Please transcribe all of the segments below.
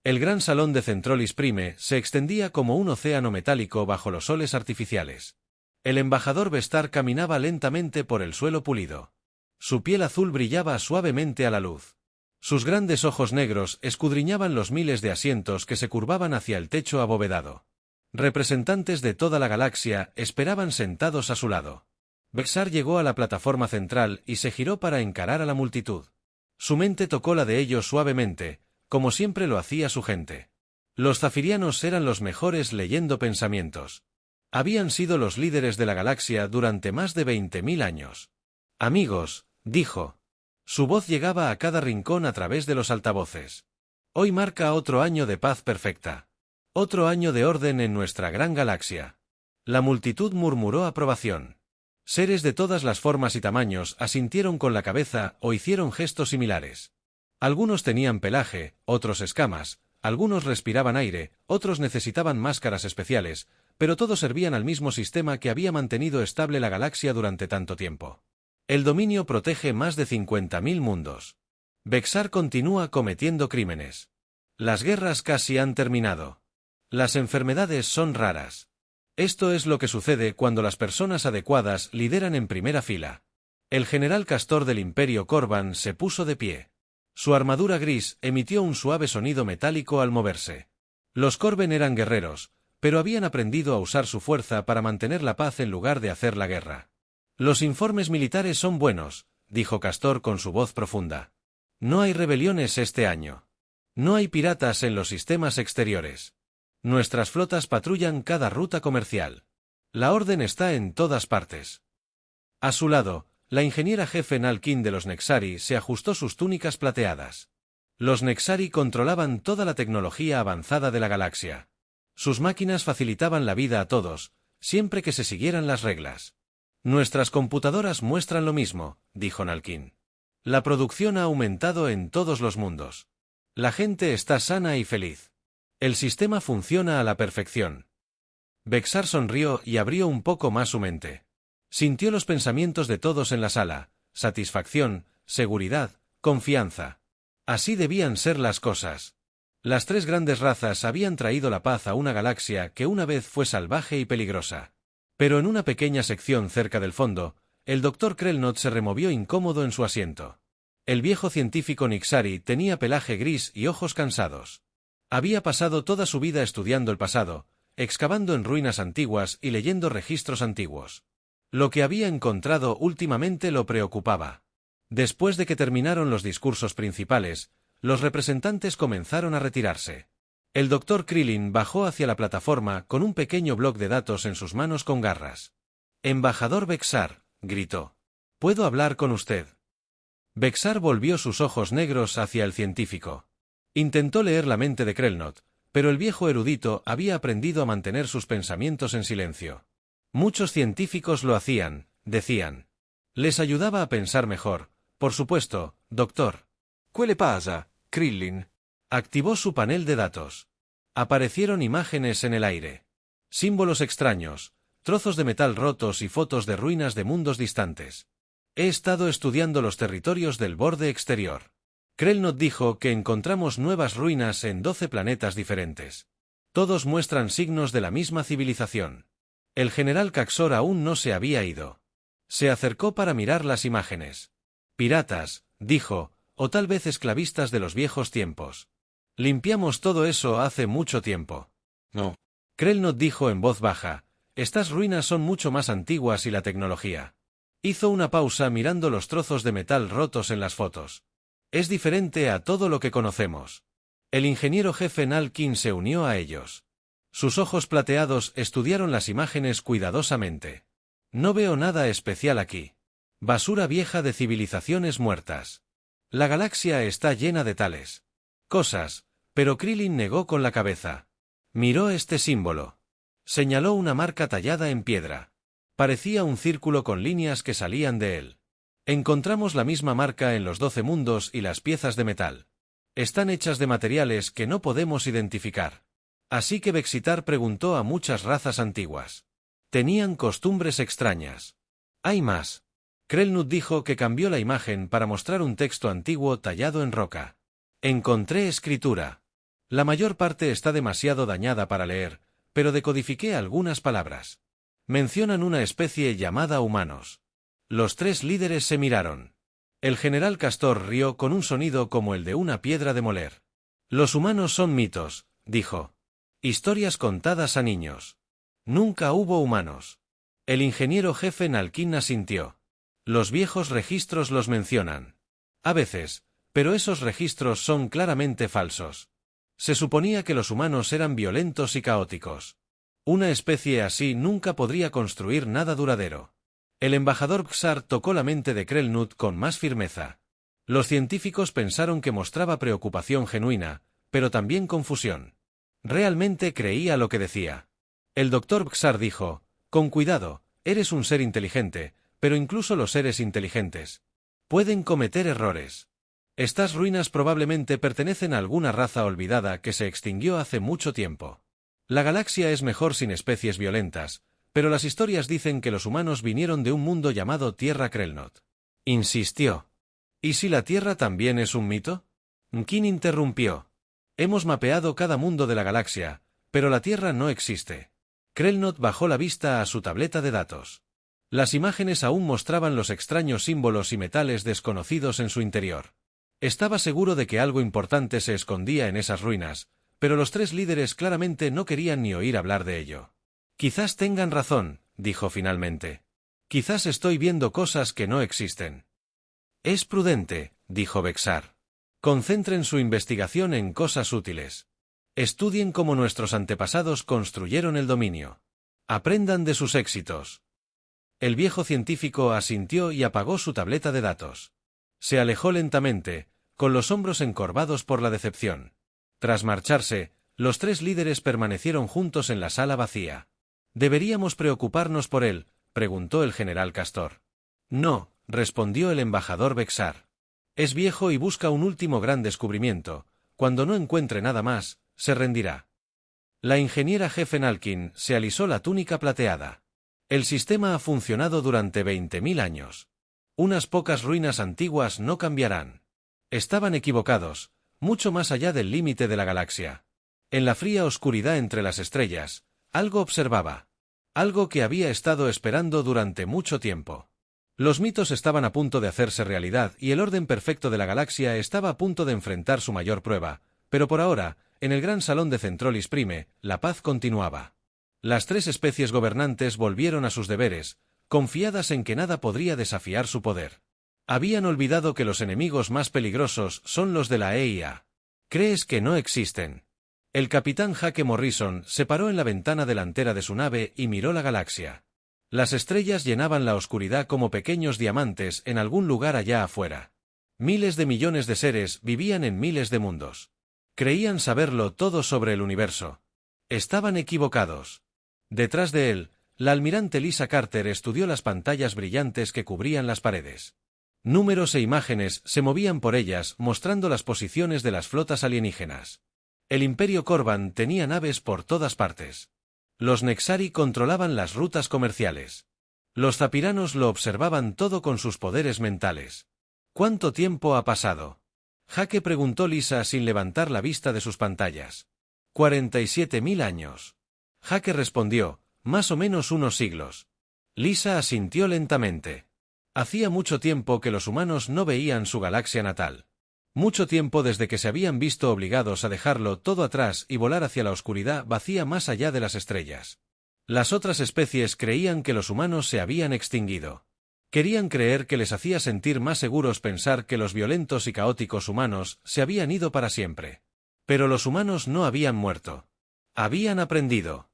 El gran salón de Centrolis Prime se extendía como un océano metálico bajo los soles artificiales. El embajador Vestar caminaba lentamente por el suelo pulido. Su piel azul brillaba suavemente a la luz. Sus grandes ojos negros escudriñaban los miles de asientos que se curvaban hacia el techo abovedado. Representantes de toda la galaxia esperaban sentados a su lado. Vestar llegó a la plataforma central y se giró para encarar a la multitud. Su mente tocó la de ellos suavemente, como siempre lo hacía su gente. Los zafirianos eran los mejores leyendo pensamientos. Habían sido los líderes de la galaxia durante más de 20.000 años. Amigos, dijo. Su voz llegaba a cada rincón a través de los altavoces. Hoy marca otro año de paz perfecta. Otro año de orden en nuestra gran galaxia. La multitud murmuró aprobación. Seres de todas las formas y tamaños asintieron con la cabeza o hicieron gestos similares. Algunos tenían pelaje, otros escamas, algunos respiraban aire, otros necesitaban máscaras especiales, pero todos servían al mismo sistema que había mantenido estable la galaxia durante tanto tiempo. El dominio protege más de 50.000 mundos. Vestar continúa cometiendo crímenes. Las guerras casi han terminado. Las enfermedades son raras. Esto es lo que sucede cuando las personas adecuadas lideran en primera fila. El general Castor del Imperio Corban se puso de pie. Su armadura gris emitió un suave sonido metálico al moverse. Los Corben eran guerreros, pero habían aprendido a usar su fuerza para mantener la paz en lugar de hacer la guerra. Los informes militares son buenos, dijo Castor con su voz profunda. No hay rebeliones este año. No hay piratas en los sistemas exteriores. Nuestras flotas patrullan cada ruta comercial. La orden está en todas partes. A su lado, la ingeniera jefe Nalkin de los Nexari se ajustó sus túnicas plateadas. Los Nexari controlaban toda la tecnología avanzada de la galaxia. Sus máquinas facilitaban la vida a todos, siempre que se siguieran las reglas. Nuestras computadoras muestran lo mismo, dijo Nalkin. La producción ha aumentado en todos los mundos. La gente está sana y feliz. El sistema funciona a la perfección. Vestar sonrió y abrió un poco más su mente. Sintió los pensamientos de todos en la sala: satisfacción, seguridad, confianza. Así debían ser las cosas. Las tres grandes razas habían traído la paz a una galaxia que una vez fue salvaje y peligrosa. Pero en una pequeña sección cerca del fondo, el Dr. Krelnot se removió incómodo en su asiento. El viejo científico Nixari tenía pelaje gris y ojos cansados. Había pasado toda su vida estudiando el pasado, excavando en ruinas antiguas y leyendo registros antiguos. Lo que había encontrado últimamente lo preocupaba. Después de que terminaron los discursos principales, los representantes comenzaron a retirarse. El Dr. Krillin bajó hacia la plataforma con un pequeño bloc de datos en sus manos con garras. «Embajador Vestar», gritó. «¿Puedo hablar con usted?» Vestar volvió sus ojos negros hacia el científico. Intentó leer la mente de Krelnot, pero el viejo erudito había aprendido a mantener sus pensamientos en silencio. Muchos científicos lo hacían, decían. Les ayudaba a pensar mejor. Por supuesto, doctor. «¿Qué le pasa, Krillin?» Activó su panel de datos. Aparecieron imágenes en el aire. Símbolos extraños, trozos de metal rotos y fotos de ruinas de mundos distantes. He estado estudiando los territorios del borde exterior. Krelnot dijo que encontramos nuevas ruinas en 12 planetas diferentes. Todos muestran signos de la misma civilización. El general Caxor aún no se había ido. Se acercó para mirar las imágenes. Piratas, dijo, o tal vez esclavistas de los viejos tiempos. Limpiamos todo eso hace mucho tiempo. No. Krelnot dijo en voz baja, estas ruinas son mucho más antiguas y la tecnología. Hizo una pausa mirando los trozos de metal rotos en las fotos. Es diferente a todo lo que conocemos. El ingeniero jefe Nalkin se unió a ellos. Sus ojos plateados estudiaron las imágenes cuidadosamente. No veo nada especial aquí. Basura vieja de civilizaciones muertas. La galaxia está llena de tales cosas, pero Krillin negó con la cabeza. Miró este símbolo. Señaló una marca tallada en piedra. Parecía un círculo con líneas que salían de él. Encontramos la misma marca en los 12 mundos y las piezas de metal. Están hechas de materiales que no podemos identificar. Así que Vexitar preguntó a muchas razas antiguas. Tenían costumbres extrañas. Hay más. Krelnut dijo que cambió la imagen para mostrar un texto antiguo tallado en roca. Encontré escritura. La mayor parte está demasiado dañada para leer, pero decodifiqué algunas palabras. Mencionan una especie llamada humanos. Los tres líderes se miraron. El general Castor rió con un sonido como el de una piedra de moler. Los humanos son mitos, dijo. Historias contadas a niños. Nunca hubo humanos. El ingeniero jefe Nalkin asintió. Los viejos registros los mencionan. A veces, pero esos registros son claramente falsos. Se suponía que los humanos eran violentos y caóticos. Una especie así nunca podría construir nada duradero. El embajador Xar tocó la mente de Krelnut con más firmeza. Los científicos pensaron que mostraba preocupación genuina, pero también confusión. Realmente creía lo que decía. El doctor Xar dijo, con cuidado, eres un ser inteligente, pero incluso los seres inteligentes pueden cometer errores. Estas ruinas probablemente pertenecen a alguna raza olvidada que se extinguió hace mucho tiempo. La galaxia es mejor sin especies violentas, pero las historias dicen que los humanos vinieron de un mundo llamado Tierra Krelnot. Insistió. ¿Y si la Tierra también es un mito? Kin interrumpió. Hemos mapeado cada mundo de la galaxia, pero la Tierra no existe. Krelnot bajó la vista a su tableta de datos. Las imágenes aún mostraban los extraños símbolos y metales desconocidos en su interior. Estaba seguro de que algo importante se escondía en esas ruinas, pero los tres líderes claramente no querían ni oír hablar de ello. Quizás tengan razón, dijo finalmente. Quizás estoy viendo cosas que no existen. Es prudente, dijo Bexar. Concentren su investigación en cosas útiles. Estudien cómo nuestros antepasados construyeron el dominio. Aprendan de sus éxitos. El viejo científico asintió y apagó su tableta de datos. Se alejó lentamente, con los hombros encorvados por la decepción. Tras marcharse, los tres líderes permanecieron juntos en la sala vacía. ¿Deberíamos preocuparnos por él?, preguntó el general Castor. No, respondió el embajador Bexar. Es viejo y busca un último gran descubrimiento. Cuando no encuentre nada más, se rendirá. La ingeniera jefe Nalkin se alisó la túnica plateada. El sistema ha funcionado durante 20.000 años. Unas pocas ruinas antiguas no cambiarán. Estaban equivocados, mucho más allá del límite de la galaxia. En la fría oscuridad entre las estrellas, algo observaba. Algo que había estado esperando durante mucho tiempo. Los mitos estaban a punto de hacerse realidad y el orden perfecto de la galaxia estaba a punto de enfrentar su mayor prueba, pero por ahora, en el gran salón de Centrolis Prime, la paz continuaba. Las tres especies gobernantes volvieron a sus deberes, confiadas en que nada podría desafiar su poder. Habían olvidado que los enemigos más peligrosos son los de la EIA. ¿Crees que no existen? El capitán Hake Morrison se paró en la ventana delantera de su nave y miró la galaxia. Las estrellas llenaban la oscuridad como pequeños diamantes en algún lugar allá afuera. Miles de millones de seres vivían en miles de mundos. Creían saberlo todo sobre el universo. Estaban equivocados. Detrás de él, la almirante Lisa Carter estudió las pantallas brillantes que cubrían las paredes. Números e imágenes se movían por ellas mostrando las posiciones de las flotas alienígenas. El Imperio Korvan tenía naves por todas partes. Los Nexari controlaban las rutas comerciales. Los Zapiranos lo observaban todo con sus poderes mentales. ¿Cuánto tiempo ha pasado? Hake preguntó Lisa sin levantar la vista de sus pantallas. 47.000 años. Hake respondió, más o menos unos siglos. Lisa asintió lentamente. Hacía mucho tiempo que los humanos no veían su galaxia natal. Mucho tiempo desde que se habían visto obligados a dejarlo todo atrás y volar hacia la oscuridad vacía más allá de las estrellas. Las otras especies creían que los humanos se habían extinguido. Querían creer que les hacía sentir más seguros pensar que los violentos y caóticos humanos se habían ido para siempre. Pero los humanos no habían muerto. Habían aprendido.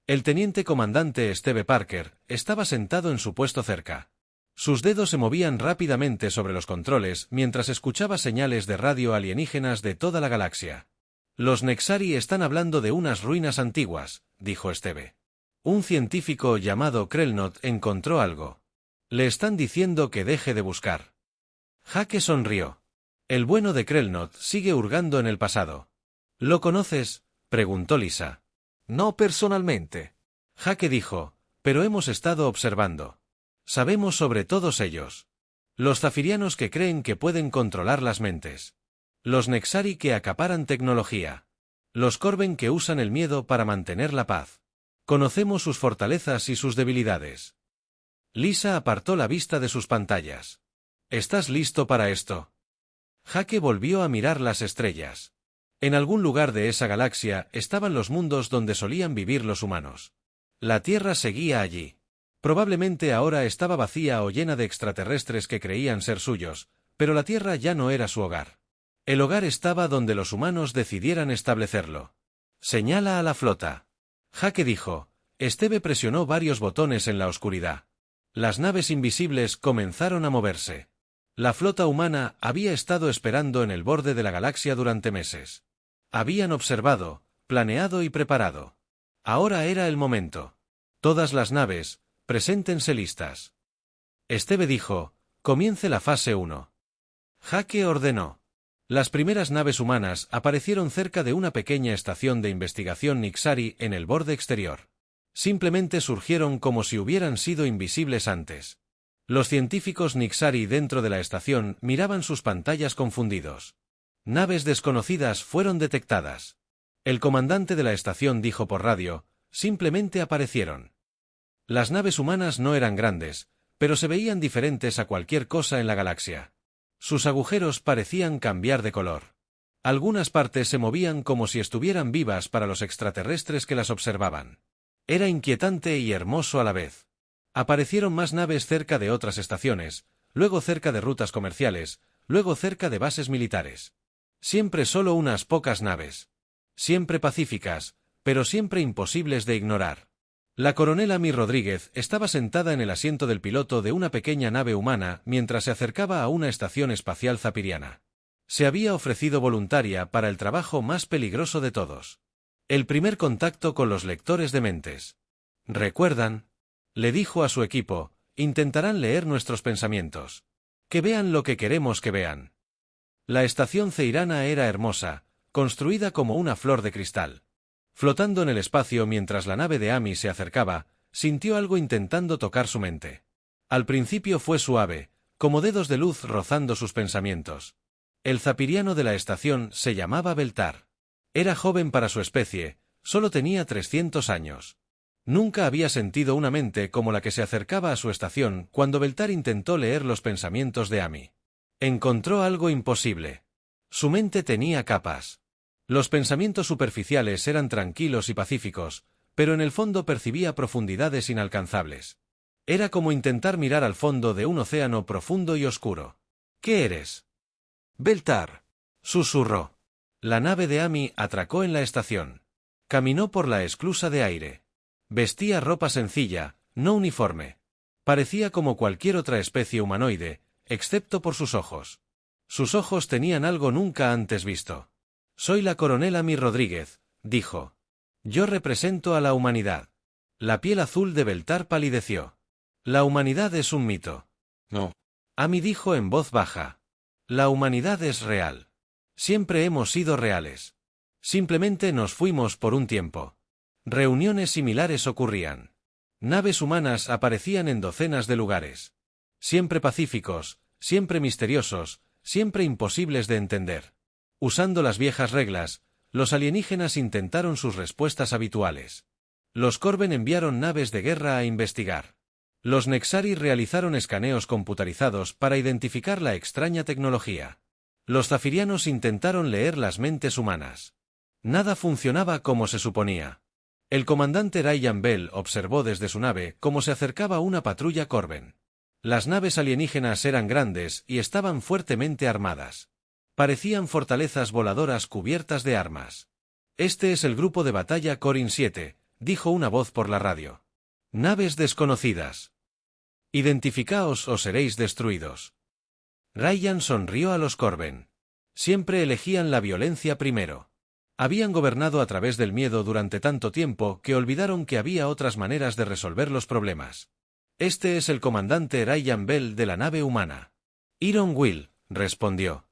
El teniente comandante Steve Parker estaba sentado en su puesto cerca. Sus dedos se movían rápidamente sobre los controles mientras escuchaba señales de radio alienígenas de toda la galaxia. Los Nexari están hablando de unas ruinas antiguas, dijo Steve. Un científico llamado Krelnot encontró algo. Le están diciendo que deje de buscar. Hake sonrió. El bueno de Krelnot sigue hurgando en el pasado. ¿Lo conoces?, preguntó Lisa. No personalmente. Hake dijo, pero hemos estado observando. Sabemos sobre todos ellos. Los zafirianos que creen que pueden controlar las mentes. Los Nexari que acaparan tecnología. Los Corben que usan el miedo para mantener la paz. Conocemos sus fortalezas y sus debilidades. Lisa apartó la vista de sus pantallas. ¿Estás listo para esto? Jake volvió a mirar las estrellas. En algún lugar de esa galaxia estaban los mundos donde solían vivir los humanos. La Tierra seguía allí. Probablemente ahora estaba vacía o llena de extraterrestres que creían ser suyos, pero la Tierra ya no era su hogar. El hogar estaba donde los humanos decidieran establecerlo. Señala a la flota. Jake dijo. Esteve presionó varios botones en la oscuridad. Las naves invisibles comenzaron a moverse. La flota humana había estado esperando en el borde de la galaxia durante meses. Habían observado, planeado y preparado. Ahora era el momento. Todas las naves, preséntense listas. Esteve dijo, comience la fase 1. Jake ordenó. Las primeras naves humanas aparecieron cerca de una pequeña estación de investigación Nixari en el borde exterior. Simplemente surgieron como si hubieran sido invisibles antes. Los científicos Nixari dentro de la estación miraban sus pantallas confundidos. Naves desconocidas fueron detectadas. El comandante de la estación dijo por radio, simplemente aparecieron. Las naves humanas no eran grandes, pero se veían diferentes a cualquier cosa en la galaxia. Sus agujeros parecían cambiar de color. Algunas partes se movían como si estuvieran vivas para los extraterrestres que las observaban. Era inquietante y hermoso a la vez. Aparecieron más naves cerca de otras estaciones, luego cerca de rutas comerciales, luego cerca de bases militares. Siempre solo unas pocas naves. Siempre pacíficas, pero siempre imposibles de ignorar. La coronel Amy Rodríguez estaba sentada en el asiento del piloto de una pequeña nave humana mientras se acercaba a una estación espacial zapiriana. Se había ofrecido voluntaria para el trabajo más peligroso de todos. El primer contacto con los lectores de mentes. ¿Recuerdan? Le dijo a su equipo, intentarán leer nuestros pensamientos. Que vean lo que queremos que vean. La estación ceirana era hermosa, construida como una flor de cristal. Flotando en el espacio mientras la nave de Amy se acercaba, sintió algo intentando tocar su mente. Al principio fue suave, como dedos de luz rozando sus pensamientos. El zapiriano de la estación se llamaba Beltar. Era joven para su especie, solo tenía 300 años. Nunca había sentido una mente como la que se acercaba a su estación cuando Beltar intentó leer los pensamientos de Amy. Encontró algo imposible. Su mente tenía capas. Los pensamientos superficiales eran tranquilos y pacíficos, pero en el fondo percibía profundidades inalcanzables. Era como intentar mirar al fondo de un océano profundo y oscuro. ¿Qué eres? Beltar, susurró. La nave de Amy atracó en la estación. Caminó por la esclusa de aire. Vestía ropa sencilla, no uniforme. Parecía como cualquier otra especie humanoide, excepto por sus ojos. Sus ojos tenían algo nunca antes visto. Soy la coronel Amy Rodríguez, dijo. Yo represento a la humanidad. La piel azul de Beltar palideció. La humanidad es un mito. No. Amy dijo en voz baja. La humanidad es real. Siempre hemos sido reales. Simplemente nos fuimos por un tiempo. Reuniones similares ocurrían. Naves humanas aparecían en docenas de lugares. Siempre pacíficos, siempre misteriosos, siempre imposibles de entender. Usando las viejas reglas, los alienígenas intentaron sus respuestas habituales. Los Corben enviaron naves de guerra a investigar. Los Nexari realizaron escaneos computarizados para identificar la extraña tecnología. Los Zafirianos intentaron leer las mentes humanas. Nada funcionaba como se suponía. El comandante Ryan Bell observó desde su nave cómo se acercaba una patrulla Corben. Las naves alienígenas eran grandes y estaban fuertemente armadas. Parecían fortalezas voladoras cubiertas de armas. Este es el grupo de batalla Corin 7, dijo una voz por la radio. Naves desconocidas. Identificaos o seréis destruidos. Ryan sonrió a los Corben. Siempre elegían la violencia primero. Habían gobernado a través del miedo durante tanto tiempo que olvidaron que había otras maneras de resolver los problemas. Este es el comandante Ryan Bell de la nave humana. Iron Will, respondió.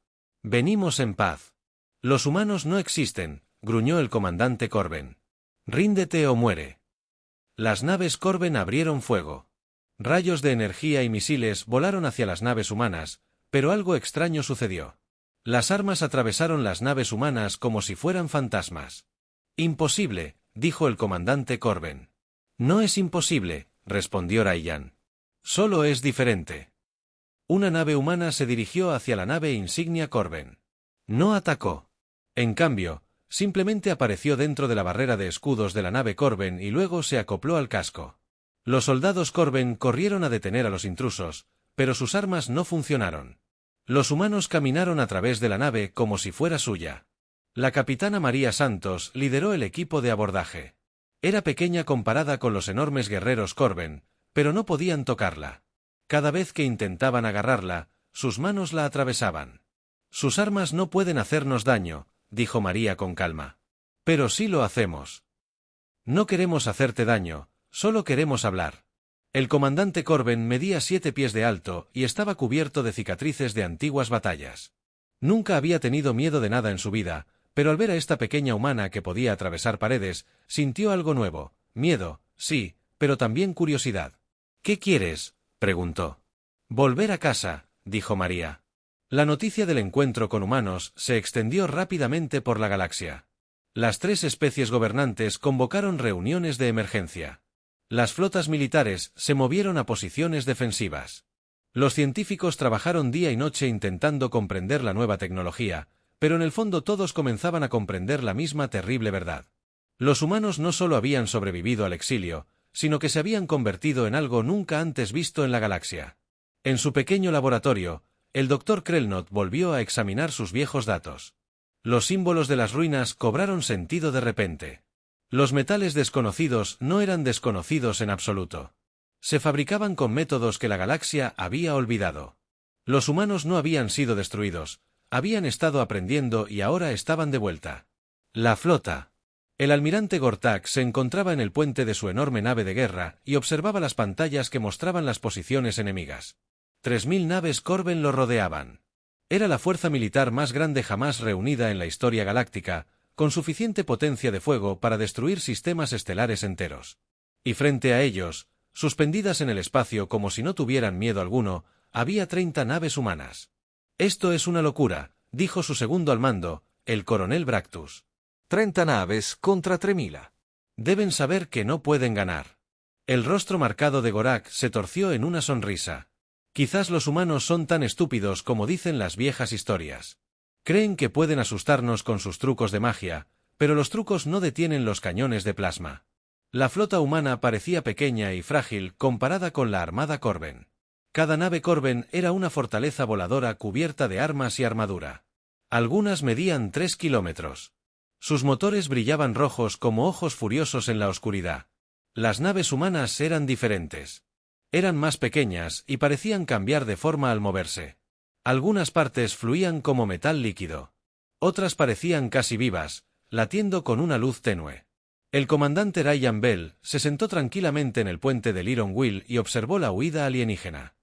Venimos en paz. Los humanos no existen, gruñó el comandante Corben. Ríndete o muere. Las naves Corben abrieron fuego. Rayos de energía y misiles volaron hacia las naves humanas, pero algo extraño sucedió. Las armas atravesaron las naves humanas como si fueran fantasmas. Imposible, dijo el comandante Corben. No es imposible, respondió Ryan. Solo es diferente. Una nave humana se dirigió hacia la nave insignia Corben. No atacó. En cambio, simplemente apareció dentro de la barrera de escudos de la nave Corben y luego se acopló al casco. Los soldados Corben corrieron a detener a los intrusos, pero sus armas no funcionaron. Los humanos caminaron a través de la nave como si fuera suya. La capitana María Santos lideró el equipo de abordaje. Era pequeña comparada con los enormes guerreros Corben, pero no podían tocarla. Cada vez que intentaban agarrarla, sus manos la atravesaban. Sus armas no pueden hacernos daño, dijo María con calma. Pero sí lo hacemos. No queremos hacerte daño, solo queremos hablar. El comandante Corben medía 7 pies de alto y estaba cubierto de cicatrices de antiguas batallas. Nunca había tenido miedo de nada en su vida, pero al ver a esta pequeña humana que podía atravesar paredes, sintió algo nuevo, miedo, sí, pero también curiosidad. ¿Qué quieres?, preguntó. Volver a casa, dijo María. La noticia del encuentro con humanos se extendió rápidamente por la galaxia. Las 3 especies gobernantes convocaron reuniones de emergencia. Las flotas militares se movieron a posiciones defensivas. Los científicos trabajaron día y noche intentando comprender la nueva tecnología, pero en el fondo todos comenzaban a comprender la misma terrible verdad. Los humanos no solo habían sobrevivido al exilio, sino que se habían convertido en algo nunca antes visto en la galaxia. En su pequeño laboratorio, el Dr. Krelnot volvió a examinar sus viejos datos. Los símbolos de las ruinas cobraron sentido de repente. Los metales desconocidos no eran desconocidos en absoluto. Se fabricaban con métodos que la galaxia había olvidado. Los humanos no habían sido destruidos, habían estado aprendiendo y ahora estaban de vuelta. La flota. El almirante Gortak se encontraba en el puente de su enorme nave de guerra y observaba las pantallas que mostraban las posiciones enemigas. 3000 naves Corben lo rodeaban. Era la fuerza militar más grande jamás reunida en la historia galáctica, con suficiente potencia de fuego para destruir sistemas estelares enteros. Y frente a ellos, suspendidas en el espacio como si no tuvieran miedo alguno, había 30 naves humanas. Esto es una locura, dijo su segundo al mando, el coronel Bractus. 30 naves contra 3000. Deben saber que no pueden ganar. El rostro marcado de Gorak se torció en una sonrisa. Quizás los humanos son tan estúpidos como dicen las viejas historias. Creen que pueden asustarnos con sus trucos de magia, pero los trucos no detienen los cañones de plasma. La flota humana parecía pequeña y frágil comparada con la armada Corben. Cada nave Corben era una fortaleza voladora cubierta de armas y armadura. Algunas medían 3 kilómetros. Sus motores brillaban rojos como ojos furiosos en la oscuridad. Las naves humanas eran diferentes. Eran más pequeñas y parecían cambiar de forma al moverse. Algunas partes fluían como metal líquido. Otras parecían casi vivas, latiendo con una luz tenue. El comandante Ryan Bell se sentó tranquilamente en el puente del Iron Will y observó la huida alienígena.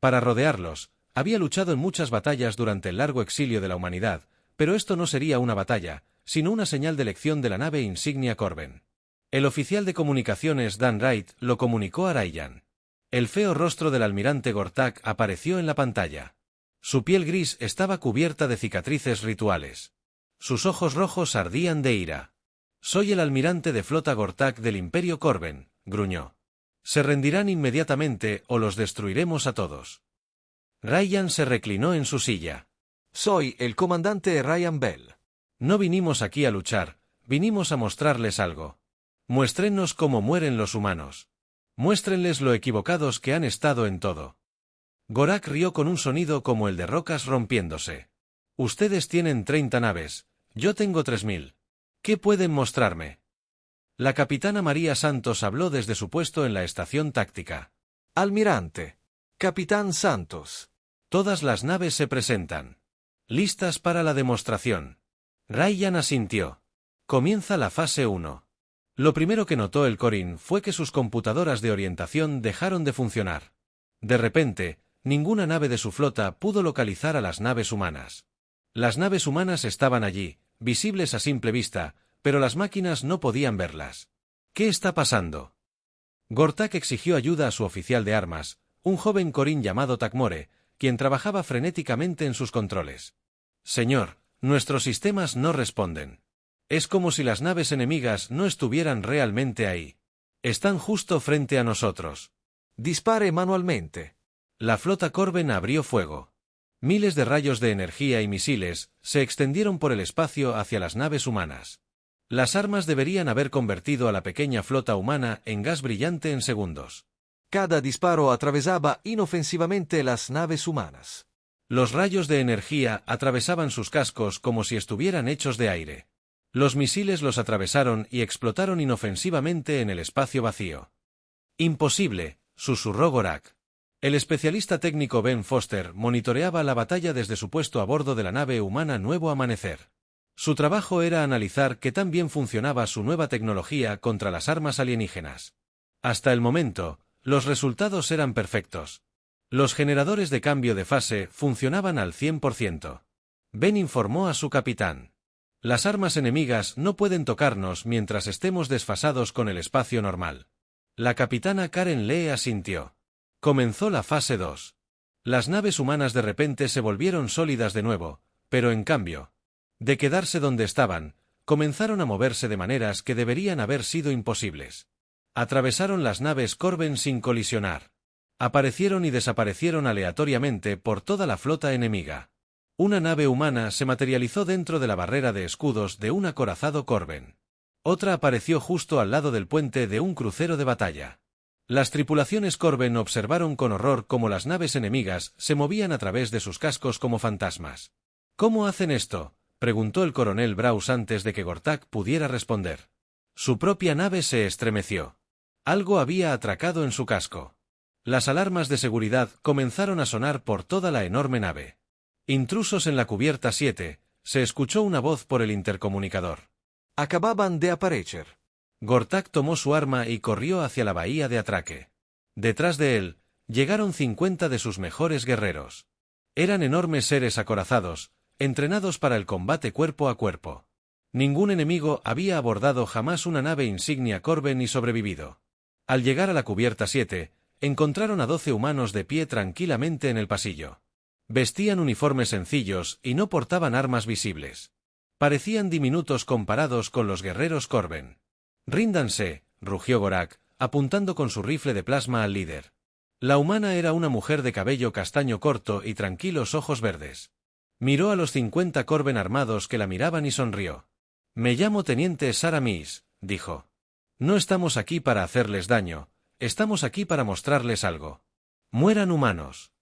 Para rodearlos, había luchado en muchas batallas durante el largo exilio de la humanidad, pero esto no sería una batalla, sino una señal de elección de la nave insignia Corben. El oficial de comunicaciones Dan Wright lo comunicó a Ryan. El feo rostro del almirante Gortak apareció en la pantalla. Su piel gris estaba cubierta de cicatrices rituales. Sus ojos rojos ardían de ira. «Soy el almirante de flota Gortak del Imperio Corben», gruñó. «Se rendirán inmediatamente o los destruiremos a todos». Ryan se reclinó en su silla. Soy el comandante Ryan Bell. No vinimos aquí a luchar, vinimos a mostrarles algo. Muéstrennos cómo mueren los humanos. Muéstrenles lo equivocados que han estado en todo. Gorak rió con un sonido como el de rocas rompiéndose. Ustedes tienen 30 naves, yo tengo 3000. ¿Qué pueden mostrarme? La capitana María Santos habló desde su puesto en la estación táctica. Almirante. Capitán Santos. Todas las naves se presentan. Listas para la demostración. Ryan asintió. Comienza la fase 1. Lo primero que notó el Corin fue que sus computadoras de orientación dejaron de funcionar. De repente, ninguna nave de su flota pudo localizar a las naves humanas. Las naves humanas estaban allí, visibles a simple vista, pero las máquinas no podían verlas. ¿Qué está pasando? Gortak exigió ayuda a su oficial de armas, un joven Corin llamado Takmore, quien trabajaba frenéticamente en sus controles. Señor, nuestros sistemas no responden. Es como si las naves enemigas no estuvieran realmente ahí. Están justo frente a nosotros. Dispare manualmente. La flota Corben abrió fuego. Miles de rayos de energía y misiles se extendieron por el espacio hacia las naves humanas. Las armas deberían haber convertido a la pequeña flota humana en gas brillante en segundos. Cada disparo atravesaba inofensivamente las naves humanas. Los rayos de energía atravesaban sus cascos como si estuvieran hechos de aire. Los misiles los atravesaron y explotaron inofensivamente en el espacio vacío. «Imposible», susurró Gorak. El especialista técnico Ben Foster monitoreaba la batalla desde su puesto a bordo de la nave humana Nuevo Amanecer. Su trabajo era analizar qué tan bien funcionaba su nueva tecnología contra las armas alienígenas. Hasta el momento, los resultados eran perfectos. Los generadores de cambio de fase funcionaban al 100%. Ben informó a su capitán. Las armas enemigas no pueden tocarnos mientras estemos desfasados con el espacio normal. La capitana Karen Lee asintió. Comenzó la fase 2. Las naves humanas de repente se volvieron sólidas de nuevo, pero en cambio, de quedarse donde estaban, comenzaron a moverse de maneras que deberían haber sido imposibles. Atravesaron las naves Corben sin colisionar. Aparecieron y desaparecieron aleatoriamente por toda la flota enemiga. Una nave humana se materializó dentro de la barrera de escudos de un acorazado Corben. Otra apareció justo al lado del puente de un crucero de batalla. Las tripulaciones Corben observaron con horror cómo las naves enemigas se movían a través de sus cascos como fantasmas. ¿Cómo hacen esto?, preguntó el coronel Braus antes de que Gortak pudiera responder. Su propia nave se estremeció. Algo había atracado en su casco. Las alarmas de seguridad comenzaron a sonar por toda la enorme nave. Intrusos en la cubierta 7, se escuchó una voz por el intercomunicador. Acababan de aparecer. Gortak tomó su arma y corrió hacia la bahía de atraque. Detrás de él, llegaron 50 de sus mejores guerreros. Eran enormes seres acorazados, entrenados para el combate cuerpo a cuerpo. Ningún enemigo había abordado jamás una nave insignia Corben y sobrevivido. Al llegar a la cubierta 7, encontraron a 12 humanos de pie tranquilamente en el pasillo. Vestían uniformes sencillos y no portaban armas visibles. Parecían diminutos comparados con los guerreros Corben. «Ríndanse», rugió Gorak, apuntando con su rifle de plasma al líder. La humana era una mujer de cabello castaño corto y tranquilos ojos verdes. Miró a los 50 Corben armados que la miraban y sonrió. «Me llamo teniente Saramis», dijo. «No estamos aquí para hacerles daño, estamos aquí para mostrarles algo. Mueran humanos».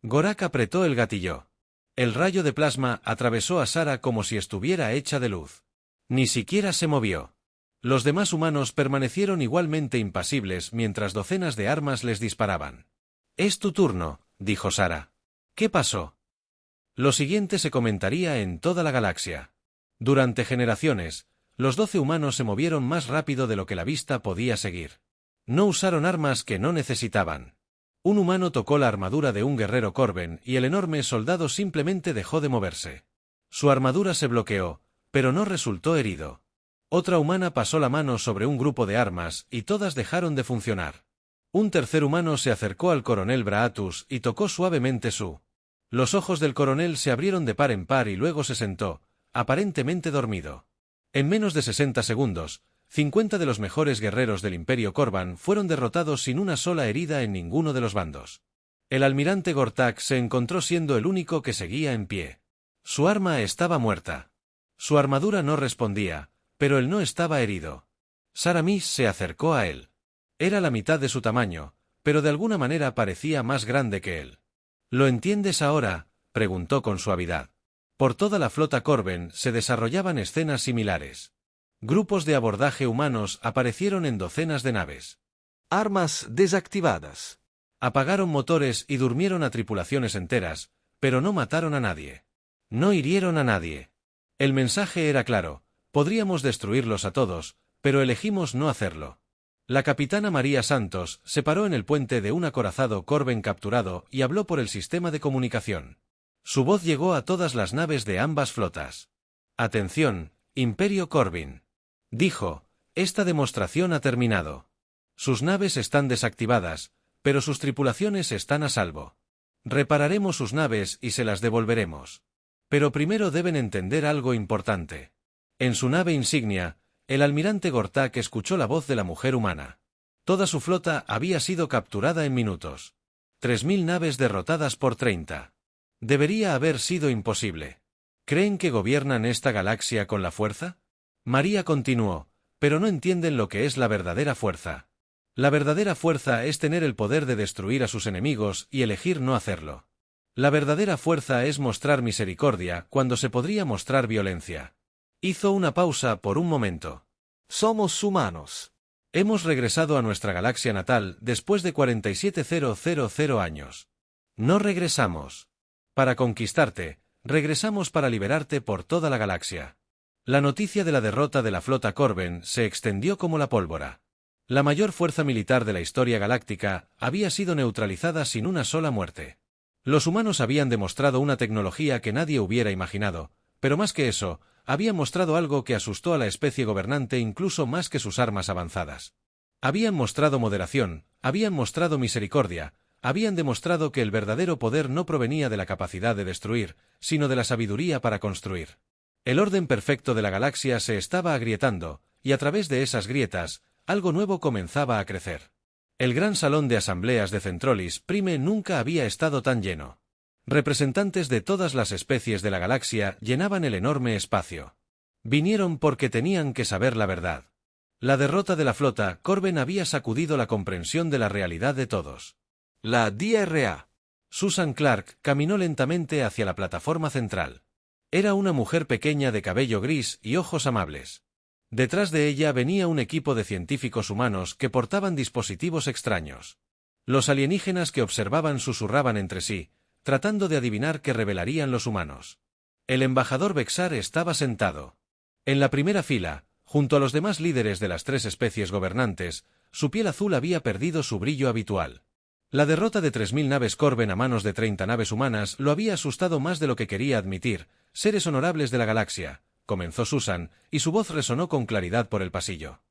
Gorak apretó el gatillo. El rayo de plasma atravesó a Sara como si estuviera hecha de luz. Ni siquiera se movió. Los demás humanos permanecieron igualmente impasibles mientras docenas de armas les disparaban. «Es tu turno», dijo Sara. «¿Qué pasó?». Lo siguiente se comentaría en toda la galaxia. Durante generaciones, los 12 humanos se movieron más rápido de lo que la vista podía seguir. No usaron armas que no necesitaban. Un humano tocó la armadura de un guerrero Corben y el enorme soldado simplemente dejó de moverse. Su armadura se bloqueó, pero no resultó herido. Otra humana pasó la mano sobre un grupo de armas y todas dejaron de funcionar. Un tercer humano se acercó al coronel Braatus y tocó suavemente su. Los ojos del coronel se abrieron de par en par y luego se sentó, aparentemente dormido. En menos de 60 segundos, 50 de los mejores guerreros del Imperio Corban fueron derrotados sin una sola herida en ninguno de los bandos. El almirante Gortak se encontró siendo el único que seguía en pie. Su arma estaba muerta. Su armadura no respondía, pero él no estaba herido. Saramis se acercó a él. Era la mitad de su tamaño, pero de alguna manera parecía más grande que él. «¿Lo entiendes ahora?», preguntó con suavidad. Por toda la flota Corben se desarrollaban escenas similares. Grupos de abordaje humanos aparecieron en docenas de naves. Armas desactivadas. Apagaron motores y durmieron a tripulaciones enteras, pero no mataron a nadie. No hirieron a nadie. El mensaje era claro: podríamos destruirlos a todos, pero elegimos no hacerlo. La capitana María Santos se paró en el puente de un acorazado Corben capturado y habló por el sistema de comunicación. Su voz llegó a todas las naves de ambas flotas. «Atención, Imperio Corben», dijo, «esta demostración ha terminado. Sus naves están desactivadas, pero sus tripulaciones están a salvo. Repararemos sus naves y se las devolveremos. Pero primero deben entender algo importante. En su nave insignia, el almirante Gortak escuchó la voz de la mujer humana. Toda su flota había sido capturada en minutos. 3000 naves derrotadas por 30. Debería haber sido imposible. ¿Creen que gobiernan esta galaxia con la fuerza? María continuó, pero no entienden lo que es la verdadera fuerza. La verdadera fuerza es tener el poder de destruir a sus enemigos y elegir no hacerlo. La verdadera fuerza es mostrar misericordia cuando se podría mostrar violencia. Hizo una pausa por un momento. Somos humanos. Hemos regresado a nuestra galaxia natal después de 47.000 años. No regresamos para conquistarte, regresamos para liberarte por toda la galaxia. La noticia de la derrota de la flota Corben se extendió como la pólvora. La mayor fuerza militar de la historia galáctica había sido neutralizada sin una sola muerte. Los humanos habían demostrado una tecnología que nadie hubiera imaginado, pero más que eso, habían mostrado algo que asustó a la especie gobernante incluso más que sus armas avanzadas. Habían mostrado moderación, habían mostrado misericordia, habían demostrado que el verdadero poder no provenía de la capacidad de destruir, sino de la sabiduría para construir. El orden perfecto de la galaxia se estaba agrietando, y a través de esas grietas, algo nuevo comenzaba a crecer. El gran salón de asambleas de Centrolis Prime nunca había estado tan lleno. Representantes de todas las especies de la galaxia llenaban el enorme espacio. Vinieron porque tenían que saber la verdad. La derrota de la flota Corben había sacudido la comprensión de la realidad de todos. La DRA. Susan Clark caminó lentamente hacia la plataforma central. Era una mujer pequeña de cabello gris y ojos amables. Detrás de ella venía un equipo de científicos humanos que portaban dispositivos extraños. Los alienígenas que observaban susurraban entre sí, tratando de adivinar qué revelarían los humanos. El embajador Vexar estaba sentado. En la primera fila, junto a los demás líderes de las 3 especies gobernantes, su piel azul había perdido su brillo habitual. La derrota de 3000 naves Corben a manos de 30 naves humanas lo había asustado más de lo que quería admitir. Seres honorables de la galaxia, comenzó Susan, y su voz resonó con claridad por el pasillo.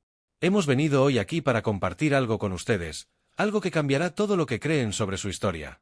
Hemos venido hoy aquí para compartir algo con ustedes, algo que cambiará todo lo que creen sobre su historia.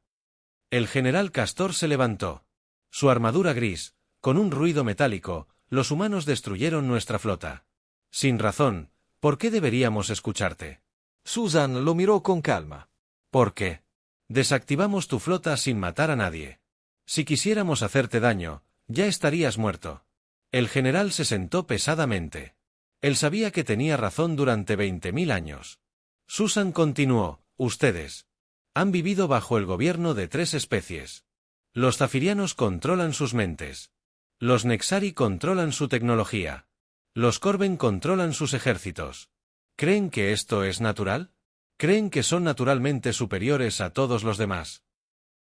El general Castor se levantó. Su armadura gris, con un ruido metálico, los humanos destruyeron nuestra flota. Sin razón, ¿por qué deberíamos escucharte? Susan lo miró con calma. ¿Por qué? Desactivamos tu flota sin matar a nadie. Si quisiéramos hacerte daño, ya estarías muerto. El general se sentó pesadamente. Él sabía que tenía razón durante 20.000 años. Susan continuó, ustedes han vivido bajo el gobierno de 3 especies. Los zafirianos controlan sus mentes. Los Nexari controlan su tecnología. Los Corben controlan sus ejércitos. ¿Creen que esto es natural? ¿Creen que son naturalmente superiores a todos los demás?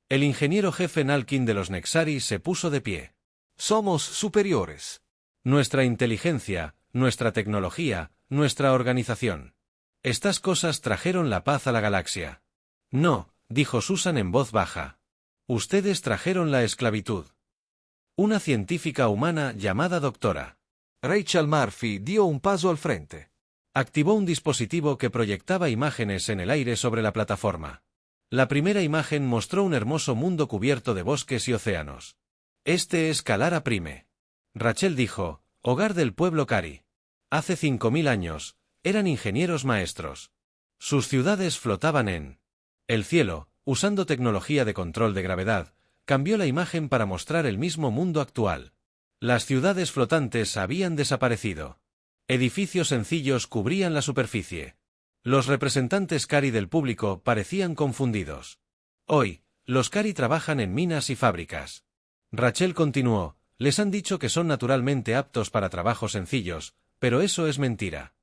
El ingeniero jefe Nalkin de los Nexari se puso de pie. Somos superiores. Nuestra inteligencia, nuestra tecnología, nuestra organización. Estas cosas trajeron la paz a la galaxia. No, dijo Susan en voz baja. Ustedes trajeron la esclavitud. Una científica humana llamada doctora Rachel Murphy dio un paso al frente. activó un dispositivo que proyectaba imágenes en el aire sobre la plataforma. La primera imagen mostró un hermoso mundo cubierto de bosques y océanos. Este es Kalara Prime. Rachel dijo, hogar del pueblo Cari. Hace 5000 años, eran ingenieros maestros. Sus ciudades flotaban en el cielo, usando tecnología de control de gravedad, cambió la imagen para mostrar el mismo mundo actual. Las ciudades flotantes habían desaparecido. Edificios sencillos cubrían la superficie. Los representantes Cari del público parecían confundidos. Hoy, los Cari trabajan en minas y fábricas. Rachel continuó, les han dicho que son naturalmente aptos para trabajos sencillos, pero eso es mentira.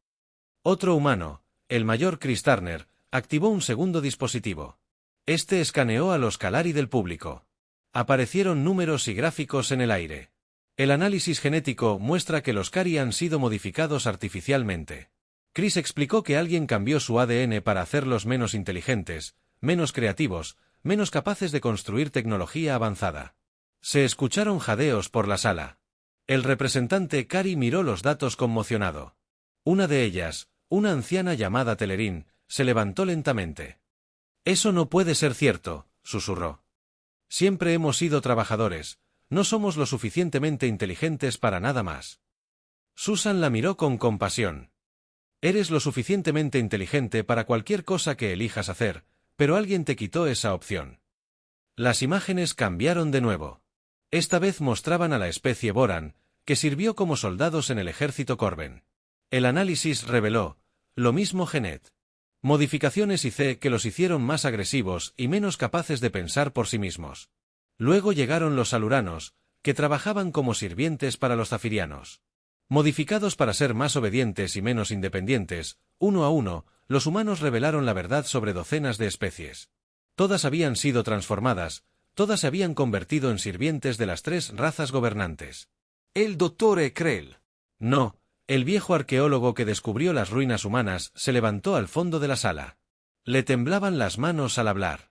Otro humano, el mayor Chris Turner, activó un segundo dispositivo. Este escaneó a los Kalari del público. Aparecieron números y gráficos en el aire. El análisis genético muestra que los Cari han sido modificados artificialmente. Chris explicó que alguien cambió su ADN para hacerlos menos inteligentes, menos creativos, menos capaces de construir tecnología avanzada. Se escucharon jadeos por la sala. El representante Cari miró los datos conmocionado. Una de ellas, una anciana llamada Telerín, se levantó lentamente. Eso no puede ser cierto, susurró. Siempre hemos sido trabajadores, no somos lo suficientemente inteligentes para nada más. Susan la miró con compasión. Eres lo suficientemente inteligente para cualquier cosa que elijas hacer, pero alguien te quitó esa opción. Las imágenes cambiaron de nuevo. Esta vez mostraban a la especie Boran, que sirvió como soldados en el ejército Corben. El análisis reveló, lo mismo Genet. Modificaciones IC que los hicieron más agresivos y menos capaces de pensar por sí mismos. Luego llegaron los aluranos, que trabajaban como sirvientes para los zafirianos. Modificados para ser más obedientes y menos independientes, uno a uno, los humanos revelaron la verdad sobre docenas de especies. Todas habían sido transformadas, todas se habían convertido en sirvientes de las tres razas gobernantes. El dottore Krell. No, el viejo arqueólogo que descubrió las ruinas humanas se levantó al fondo de la sala. Le temblaban las manos al hablar.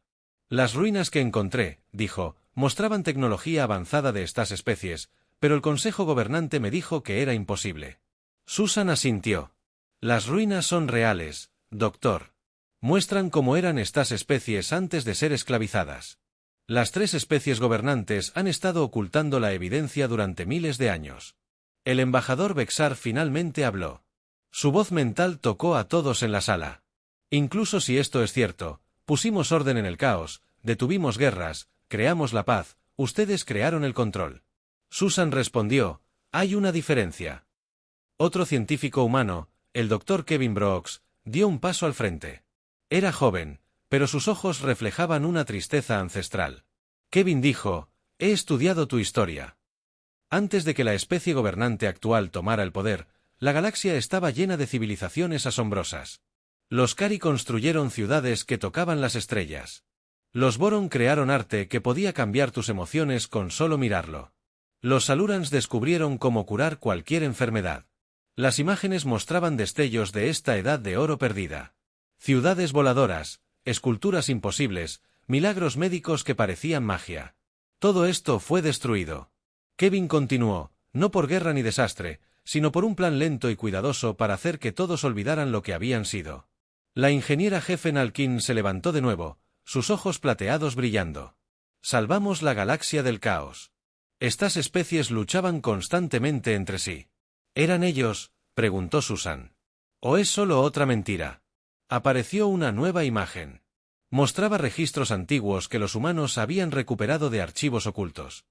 Las ruinas que encontré, dijo, mostraban tecnología avanzada de estas especies, pero el consejo gobernante me dijo que era imposible. Susan asintió. Las ruinas son reales, doctor. Muestran cómo eran estas especies antes de ser esclavizadas. Las tres especies gobernantes han estado ocultando la evidencia durante miles de años. El embajador Bexar finalmente habló. Su voz mental tocó a todos en la sala. Incluso si esto es cierto, pusimos orden en el caos, detuvimos guerras, creamos la paz, ustedes crearon el control. Susan respondió, hay una diferencia. Otro científico humano, el Dr. Kevin Brooks, dio un paso al frente. Era joven, pero sus ojos reflejaban una tristeza ancestral. Kevin dijo, he estudiado tu historia. Antes de que la especie gobernante actual tomara el poder, la galaxia estaba llena de civilizaciones asombrosas. Los Kari construyeron ciudades que tocaban las estrellas. Los Boron crearon arte que podía cambiar tus emociones con solo mirarlo. Los Salurans descubrieron cómo curar cualquier enfermedad. Las imágenes mostraban destellos de esta edad de oro perdida. Ciudades voladoras, esculturas imposibles, milagros médicos que parecían magia. Todo esto fue destruido. Kevin continuó, no por guerra ni desastre, sino por un plan lento y cuidadoso para hacer que todos olvidaran lo que habían sido. La ingeniera jefe Nalkin se levantó de nuevo, sus ojos plateados brillando. Salvamos la galaxia del caos. Estas especies luchaban constantemente entre sí. ¿Eran ellos?, preguntó Susan. ¿O es solo otra mentira? Apareció una nueva imagen. Mostraba registros antiguos que los humanos habían recuperado de archivos ocultos.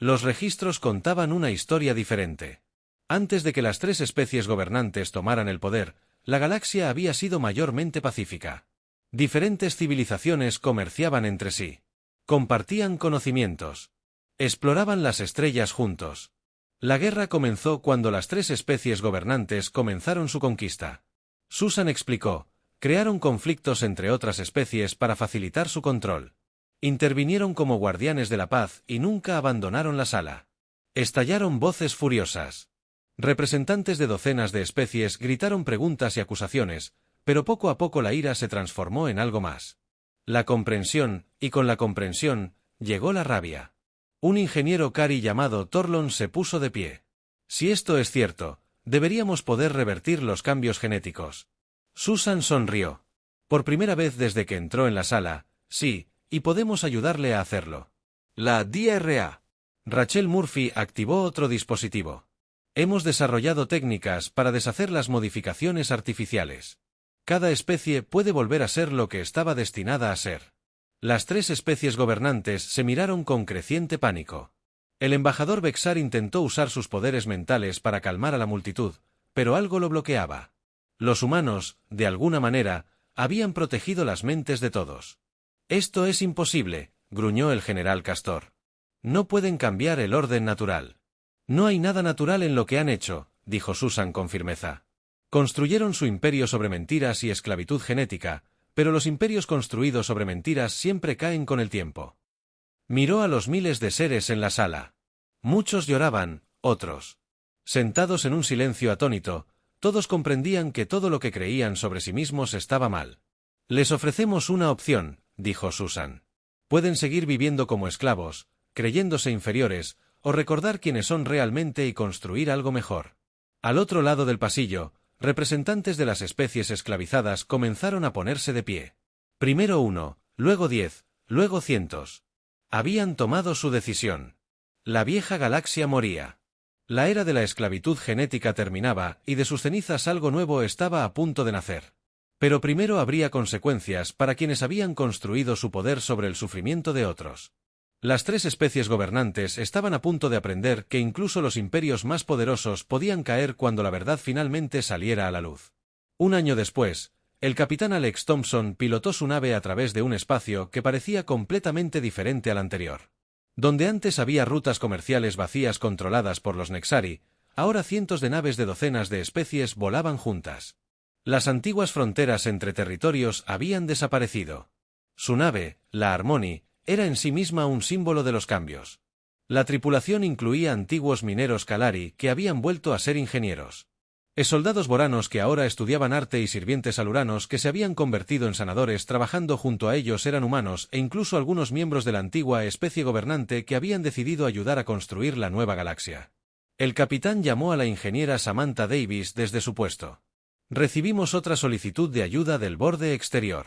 Los registros contaban una historia diferente. Antes de que las tres especies gobernantes tomaran el poder, la galaxia había sido mayormente pacífica. Diferentes civilizaciones comerciaban entre sí. Compartían conocimientos. Exploraban las estrellas juntos. La guerra comenzó cuando las tres especies gobernantes comenzaron su conquista. Susan explicó, crearon conflictos entre otras especies para facilitar su control. Intervinieron como guardianes de la paz y nunca abandonaron la sala. Estallaron voces furiosas. Representantes de docenas de especies gritaron preguntas y acusaciones, pero poco a poco la ira se transformó en algo más. La comprensión, y con la comprensión, llegó la rabia. Un ingeniero Kari llamado Torlon se puso de pie. Si esto es cierto, deberíamos poder revertir los cambios genéticos. Susan sonrió. Por primera vez desde que entró en la sala, sí, y podemos ayudarle a hacerlo. La DRA. Rachel Murphy activó otro dispositivo. Hemos desarrollado técnicas para deshacer las modificaciones artificiales. Cada especie puede volver a ser lo que estaba destinada a ser. Las tres especies gobernantes se miraron con creciente pánico. El embajador Bexar intentó usar sus poderes mentales para calmar a la multitud, pero algo lo bloqueaba. Los humanos, de alguna manera, habían protegido las mentes de todos. Esto es imposible, gruñó el general Castor. No pueden cambiar el orden natural. No hay nada natural en lo que han hecho, dijo Susan con firmeza. Construyeron su imperio sobre mentiras y esclavitud genética, pero los imperios construidos sobre mentiras siempre caen con el tiempo. Miró a los miles de seres en la sala. Muchos lloraban, otros. Sentados en un silencio atónito, todos comprendían que todo lo que creían sobre sí mismos estaba mal. Les ofrecemos una opción, dijo Susan. Pueden seguir viviendo como esclavos, creyéndose inferiores, o recordar quiénes son realmente y construir algo mejor. Al otro lado del pasillo, representantes de las especies esclavizadas comenzaron a ponerse de pie. Primero 1, luego 10, luego cientos. Habían tomado su decisión. La vieja galaxia moría. La era de la esclavitud genética terminaba, y de sus cenizas algo nuevo estaba a punto de nacer. Pero primero habría consecuencias para quienes habían construido su poder sobre el sufrimiento de otros. Las tres especies gobernantes estaban a punto de aprender que incluso los imperios más poderosos podían caer cuando la verdad finalmente saliera a la luz. Un año después, el capitán Alex Thompson pilotó su nave a través de un espacio que parecía completamente diferente al anterior. Donde antes había rutas comerciales vacías controladas por los Nexari, ahora cientos de naves de docenas de especies volaban juntas. Las antiguas fronteras entre territorios habían desaparecido. Su nave, la Harmony, era en sí misma un símbolo de los cambios. La tripulación incluía antiguos mineros Kalari que habían vuelto a ser ingenieros. Soldados boranos que ahora estudiaban arte y sirvientes aluranos que se habían convertido en sanadores trabajando junto a ellos eran humanos e incluso algunos miembros de la antigua especie gobernante que habían decidido ayudar a construir la nueva galaxia. El capitán llamó a la ingeniera Samantha Davis desde su puesto. Recibimos otra solicitud de ayuda del borde exterior.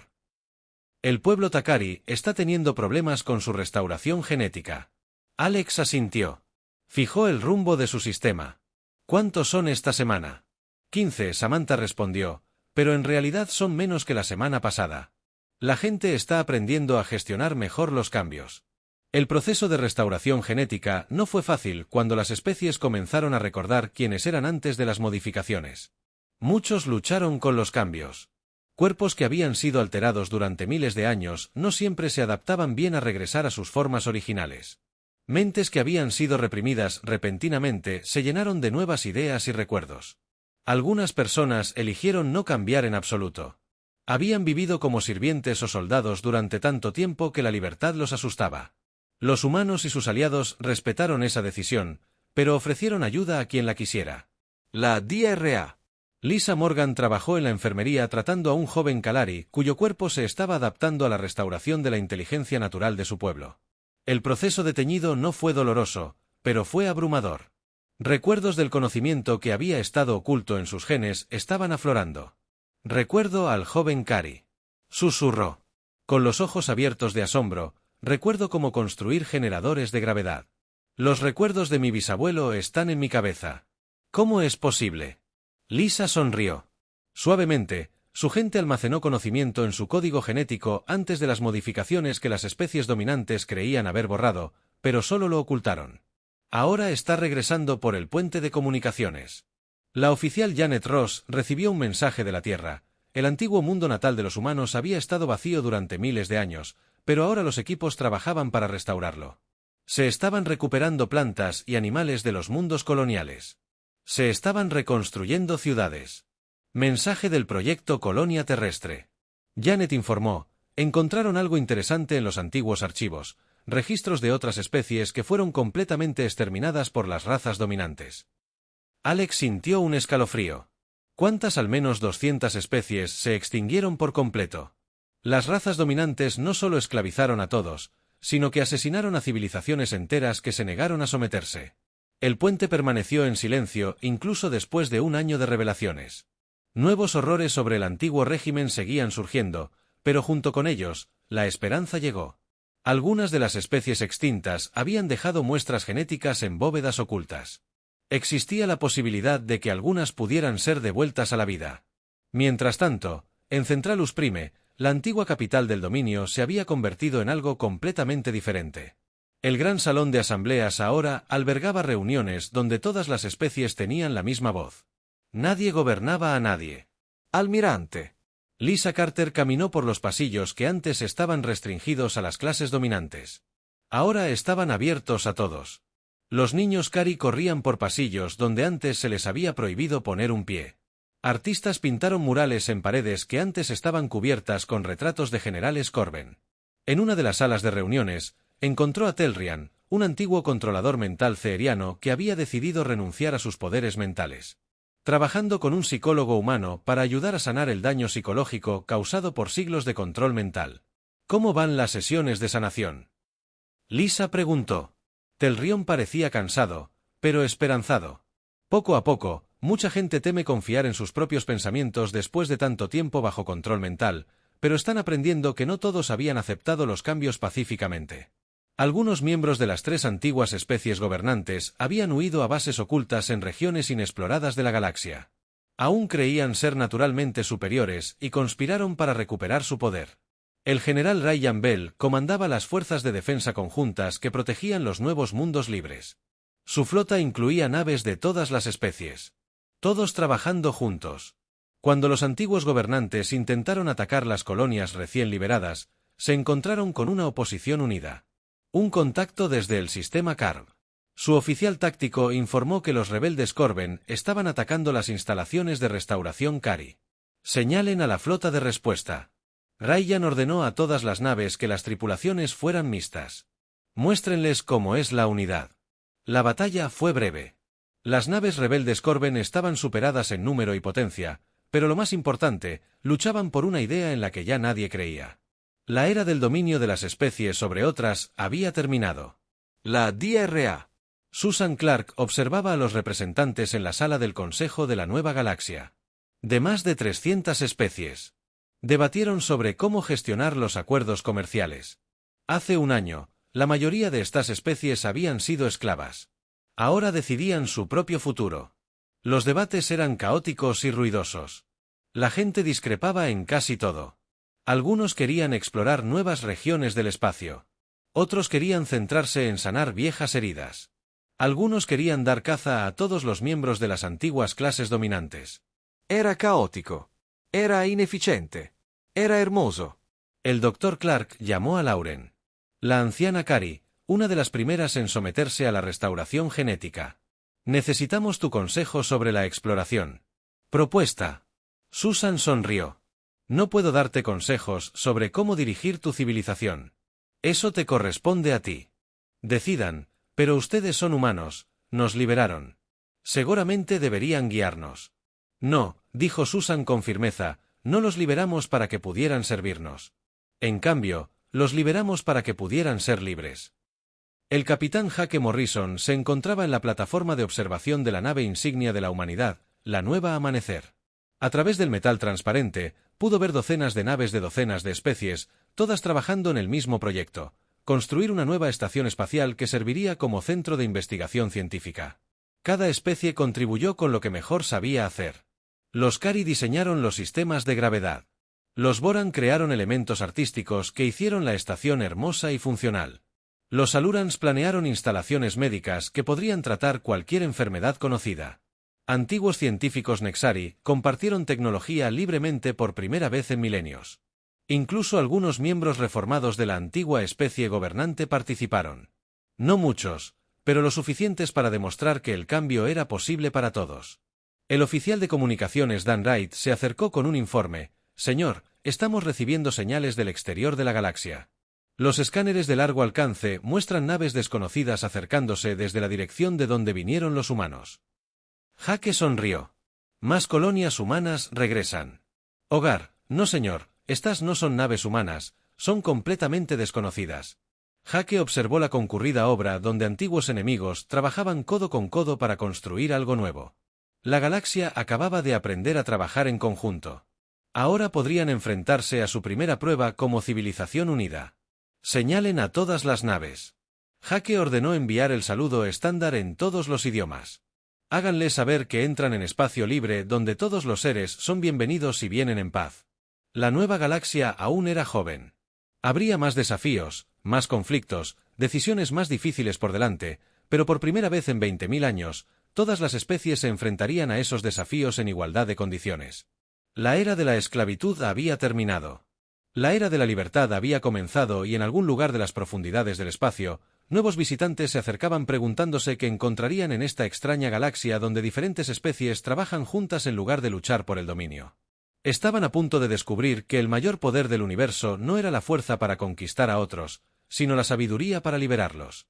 El pueblo Takari está teniendo problemas con su restauración genética. Alex asintió. Fijó el rumbo de su sistema. ¿Cuántos son esta semana? 15, Samantha respondió, pero en realidad son menos que la semana pasada. La gente está aprendiendo a gestionar mejor los cambios. El proceso de restauración genética no fue fácil cuando las especies comenzaron a recordar quiénes eran antes de las modificaciones. Muchos lucharon con los cambios. Cuerpos que habían sido alterados durante miles de años no siempre se adaptaban bien a regresar a sus formas originales. Mentes que habían sido reprimidas repentinamente se llenaron de nuevas ideas y recuerdos. Algunas personas eligieron no cambiar en absoluto. Habían vivido como sirvientes o soldados durante tanto tiempo que la libertad los asustaba. Los humanos y sus aliados respetaron esa decisión, pero ofrecieron ayuda a quien la quisiera. La DRA. Lisa Morgan trabajó en la enfermería tratando a un joven Kalari cuyo cuerpo se estaba adaptando a la restauración de la inteligencia natural de su pueblo. El proceso de teñido no fue doloroso, pero fue abrumador. Recuerdos del conocimiento que había estado oculto en sus genes estaban aflorando. Recuerdo al joven Kari. Susurró. Con los ojos abiertos de asombro, recuerdo cómo construir generadores de gravedad. Los recuerdos de mi bisabuelo están en mi cabeza. ¿Cómo es posible? Lisa sonrió. Suavemente, su gente almacenó conocimiento en su código genético antes de las modificaciones que las especies dominantes creían haber borrado, pero solo lo ocultaron. Ahora está regresando por el puente de comunicaciones. La oficial Janet Ross recibió un mensaje de la Tierra. El antiguo mundo natal de los humanos había estado vacío durante miles de años, pero ahora los equipos trabajaban para restaurarlo. Se estaban recuperando plantas y animales de los mundos coloniales. Se estaban reconstruyendo ciudades. Mensaje del proyecto Colonia Terrestre. Janet informó, encontraron algo interesante en los antiguos archivos, registros de otras especies que fueron completamente exterminadas por las razas dominantes. Alex sintió un escalofrío. ¿Cuántas al menos 200 especies se extinguieron por completo? Las razas dominantes no solo esclavizaron a todos, sino que asesinaron a civilizaciones enteras que se negaron a someterse. El puente permaneció en silencio incluso después de un año de revelaciones. Nuevos horrores sobre el antiguo régimen seguían surgiendo, pero junto con ellos, la esperanza llegó. Algunas de las especies extintas habían dejado muestras genéticas en bóvedas ocultas. Existía la posibilidad de que algunas pudieran ser devueltas a la vida. Mientras tanto, en Centralus Prime, la antigua capital del dominio se había convertido en algo completamente diferente. El gran salón de asambleas ahora albergaba reuniones donde todas las especies tenían la misma voz. Nadie gobernaba a nadie. Almirante. Lisa Carter caminó por los pasillos que antes estaban restringidos a las clases dominantes. Ahora estaban abiertos a todos. Los niños Kari corrían por pasillos donde antes se les había prohibido poner un pie. Artistas pintaron murales en paredes que antes estaban cubiertas con retratos de generales Corben. En una de las salas de reuniones, encontró a Telrian, un antiguo controlador mental ceeriano que había decidido renunciar a sus poderes mentales. Trabajando con un psicólogo humano para ayudar a sanar el daño psicológico causado por siglos de control mental. ¿Cómo van las sesiones de sanación? Lisa preguntó. Telrion parecía cansado, pero esperanzado. Poco a poco, mucha gente teme confiar en sus propios pensamientos después de tanto tiempo bajo control mental, pero están aprendiendo que no todos habían aceptado los cambios pacíficamente. Algunos miembros de las 3 antiguas especies gobernantes habían huido a bases ocultas en regiones inexploradas de la galaxia. Aún creían ser naturalmente superiores y conspiraron para recuperar su poder. El general Ryan Bell comandaba las fuerzas de defensa conjuntas que protegían los nuevos mundos libres. Su flota incluía naves de todas las especies. Todos trabajando juntos. Cuando los antiguos gobernantes intentaron atacar las colonias recién liberadas, se encontraron con una oposición unida. Un contacto desde el sistema Karg. Su oficial táctico informó que los rebeldes Corben estaban atacando las instalaciones de restauración Cari. Señalen a la flota de respuesta. Ryan ordenó a todas las naves que las tripulaciones fueran mixtas. Muéstrenles cómo es la unidad. La batalla fue breve. Las naves rebeldes Corben estaban superadas en número y potencia, pero lo más importante, luchaban por una idea en la que ya nadie creía. La era del dominio de las especies sobre otras había terminado. La DRA. Susan Clark observaba a los representantes en la sala del Consejo de la Nueva Galaxia. De más de 300 especies. Debatieron sobre cómo gestionar los acuerdos comerciales. Hace un año, la mayoría de estas especies habían sido esclavas. Ahora decidían su propio futuro. Los debates eran caóticos y ruidosos. La gente discrepaba en casi todo. Algunos querían explorar nuevas regiones del espacio. Otros querían centrarse en sanar viejas heridas. Algunos querían dar caza a todos los miembros de las antiguas clases dominantes. Era caótico. Era ineficiente. Era hermoso. El Dr. Clark llamó a Lauren. La anciana Cari, una de las primeras en someterse a la restauración genética. Necesitamos tu consejo sobre la exploración. Propuesta. Susan sonrió. No puedo darte consejos sobre cómo dirigir tu civilización. Eso te corresponde a ti. Decidan, pero ustedes son humanos, nos liberaron. Seguramente deberían guiarnos. No, dijo Susan con firmeza, no los liberamos para que pudieran servirnos. En cambio, los liberamos para que pudieran ser libres. El capitán Jake Morrison se encontraba en la plataforma de observación de la nave insignia de la humanidad, la Nueva Amanecer. A través del metal transparente, pudo ver docenas de naves de docenas de especies, todas trabajando en el mismo proyecto, construir una nueva estación espacial que serviría como centro de investigación científica. Cada especie contribuyó con lo que mejor sabía hacer. Los Cari diseñaron los sistemas de gravedad. Los Boran crearon elementos artísticos que hicieron la estación hermosa y funcional. Los Alurans planearon instalaciones médicas que podrían tratar cualquier enfermedad conocida. Antiguos científicos Nexari compartieron tecnología libremente por primera vez en milenios. Incluso algunos miembros reformados de la antigua especie gobernante participaron. No muchos, pero lo suficientes para demostrar que el cambio era posible para todos. El oficial de comunicaciones Dan Wright se acercó con un informe. Señor, estamos recibiendo señales del exterior de la galaxia. Los escáneres de largo alcance muestran naves desconocidas acercándose desde la dirección de donde vinieron los humanos. Jake sonrió. Más colonias humanas regresan. Hogar, no señor, estas no son naves humanas, son completamente desconocidas. Jake observó la concurrida obra donde antiguos enemigos trabajaban codo con codo para construir algo nuevo. La galaxia acababa de aprender a trabajar en conjunto. Ahora podrían enfrentarse a su primera prueba como civilización unida. Señalen a todas las naves. Jake ordenó enviar el saludo estándar en todos los idiomas. Háganle saber que entran en espacio libre donde todos los seres son bienvenidos y vienen en paz. La nueva galaxia aún era joven. Habría más desafíos, más conflictos, decisiones más difíciles por delante, pero por primera vez en 20.000 años, todas las especies se enfrentarían a esos desafíos en igualdad de condiciones. La era de la esclavitud había terminado. La era de la libertad había comenzado y en algún lugar de las profundidades del espacio, nuevos visitantes se acercaban preguntándose qué encontrarían en esta extraña galaxia donde diferentes especies trabajan juntas en lugar de luchar por el dominio. Estaban a punto de descubrir que el mayor poder del universo no era la fuerza para conquistar a otros, sino la sabiduría para liberarlos.